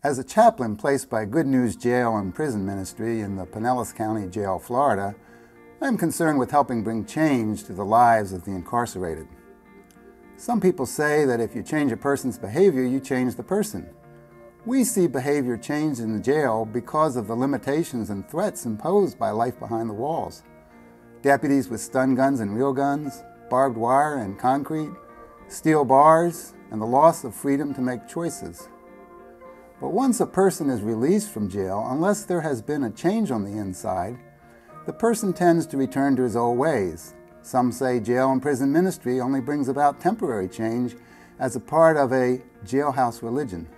As a chaplain placed by Good News Jail and Prison Ministry in the Pinellas County Jail, Florida, I am concerned with helping bring change to the lives of the incarcerated. Some people say that if you change a person's behavior, you change the person. We see behavior change in the jail because of the limitations and threats imposed by life behind the walls. Deputies with stun guns and real guns, barbed wire and concrete, steel bars, and the loss of freedom to make choices. But once a person is released from jail, unless there has been a change on the inside, the person tends to return to his old ways. Some say jail and prison ministry only brings about temporary change as a part of a jailhouse religion.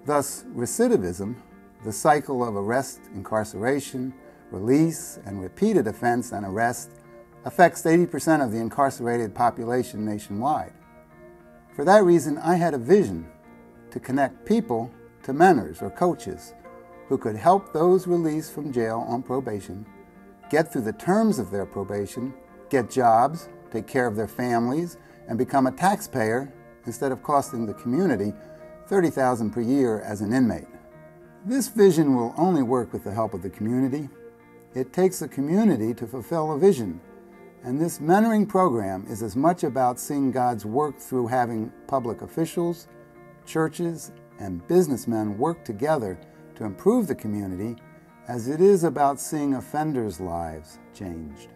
Thus, recidivism, the cycle of arrest, incarceration, release, and repeated offense and arrest, affects 80% of the incarcerated population nationwide. For that reason, I had a vision to connect people to mentors or coaches who could help those released from jail on probation get through the terms of their probation, get jobs, take care of their families, and become a taxpayer instead of costing the community $30,000 per year as an inmate. This vision will only work with the help of the community. It takes a community to fulfill a vision, and this mentoring program is as much about seeing God's work through having public officials, churches, and businessmen work together to improve the community as it is about seeing offenders' lives changed.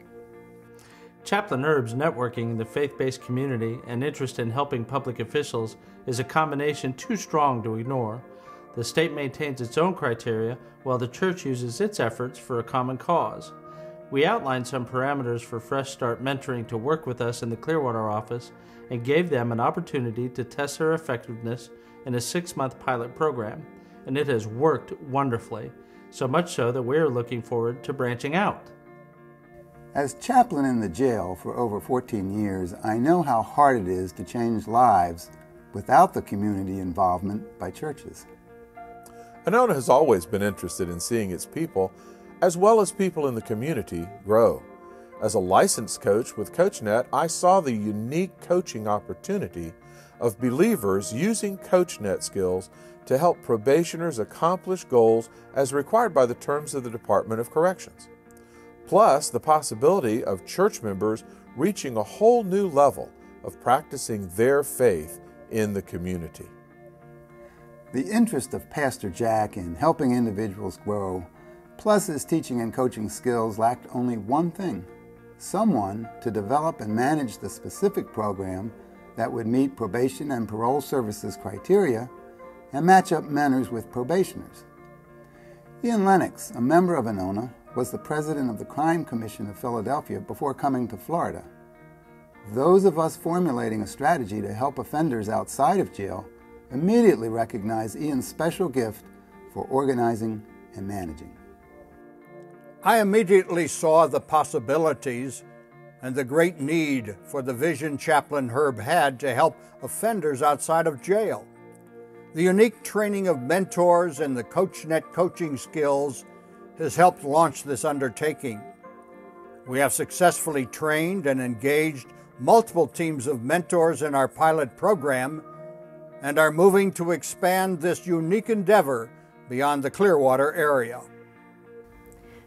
Chaplain Herb's networking in the faith-based community and interest in helping public officials is a combination too strong to ignore. The state maintains its own criteria while the church uses its efforts for a common cause. We outlined some parameters for Fresh Start Mentoring to work with us in the Clearwater office and gave them an opportunity to test their effectiveness in a 6-month pilot program, and it has worked wonderfully, so much so that we are looking forward to branching out. As chaplain in the jail for over 14 years, I know how hard it is to change lives without the community involvement by churches. Anona has always been interested in seeing its people, as well as people in the community, grow. As a licensed coach with CoachNet, I saw the unique coaching opportunity of believers using CoachNet skills to help probationers accomplish goals as required by the terms of the Department of Corrections. Plus, the possibility of church members reaching a whole new level of practicing their faith in the community. The interest of Pastor Jack in helping individuals grow, plus his teaching and coaching skills, lacked only one thing: someone to develop and manage the specific program that would meet probation and parole services criteria and match up mentors with probationers. Ian Lennox, a member of Anona, was the president of the Crime Commission of Philadelphia before coming to Florida. Those of us formulating a strategy to help offenders outside of jail immediately recognized Ian's special gift for organizing and managing. I immediately saw the possibilities and the great need for the vision Chaplain Herb had to help offenders outside of jail. The unique training of mentors and the CoachNet coaching skills has helped launch this undertaking. We have successfully trained and engaged multiple teams of mentors in our pilot program and are moving to expand this unique endeavor beyond the Clearwater area.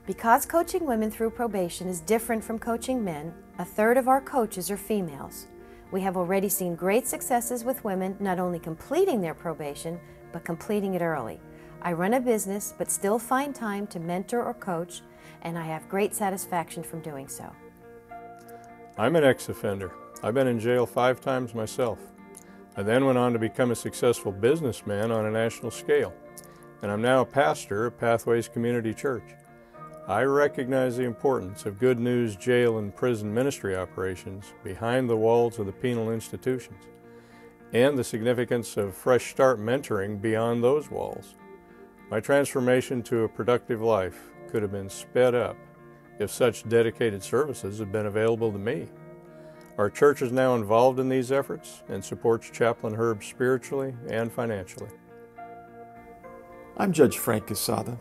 Because coaching women through probation is different from coaching men, 1/3 of our coaches are females. We have already seen great successes with women not only completing their probation, but completing it early. I run a business, but still find time to mentor or coach, and I have great satisfaction from doing so. I'm an ex-offender. I've been in jail 5 times myself. I then went on to become a successful businessman on a national scale, and I'm now a pastor at Pathways Community Church. I recognize the importance of Good News jail and prison ministry operations behind the walls of the penal institutions, and the significance of Fresh Start mentoring beyond those walls. My transformation to a productive life could have been sped up if such dedicated services had been available to me. Our church is now involved in these efforts and supports Chaplain Herb spiritually and financially. I'm Judge Frank Casada.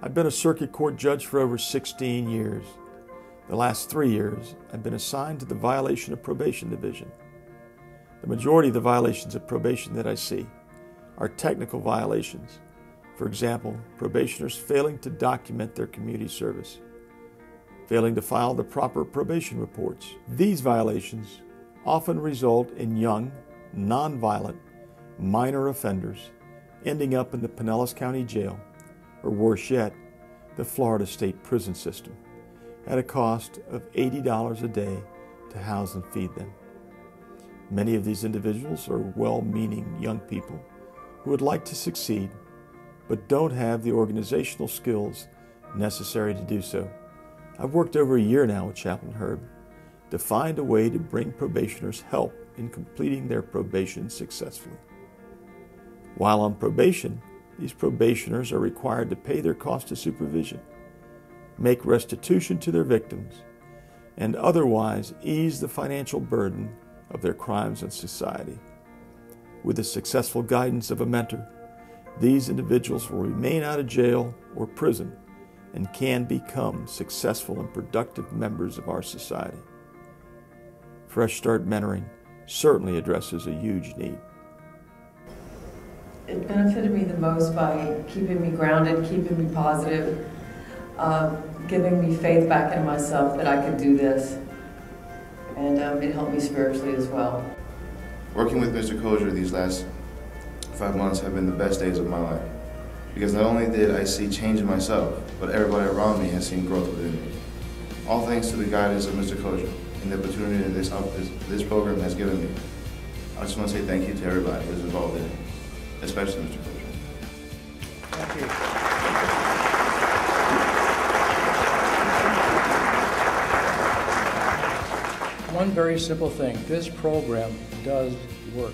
I've been a circuit court judge for over 16 years. The last 3 years, I've been assigned to the Violation of Probation Division. The majority of the violations of probation that I see are technical violations For example, probationers failing to document their community service, failing to file the proper probation reports. These violations often result in young, nonviolent, minor offenders ending up in the Pinellas County Jail, or worse yet, the Florida State Prison System, at a cost of $80 a day to house and feed them. Many of these individuals are well-meaning young people who would like to succeed, but don't have the organizational skills necessary to do so. I've worked over a year now with Chaplain Herb to find a way to bring probationers help in completing their probation successfully. While on probation, these probationers are required to pay their cost of supervision, make restitution to their victims, and otherwise ease the financial burden of their crimes in society. With the successful guidance of a mentor, these individuals will remain out of jail or prison and can become successful and productive members of our society. Fresh Start Mentoring certainly addresses a huge need. It benefited me the most by keeping me grounded, keeping me positive, giving me faith back in myself that I could do this. And it helped me spiritually as well. Working with Mr. Kozier these last 5 months have been the best days of my life. Because not only did I see change in myself, but everybody around me has seen growth within me. All thanks to the guidance of Mr. Kozier and the opportunity that this program has given me. I just want to say thank you to everybody who's involved in it, especially Mr. Kozier. Thank you. One very simple thing, this program does work.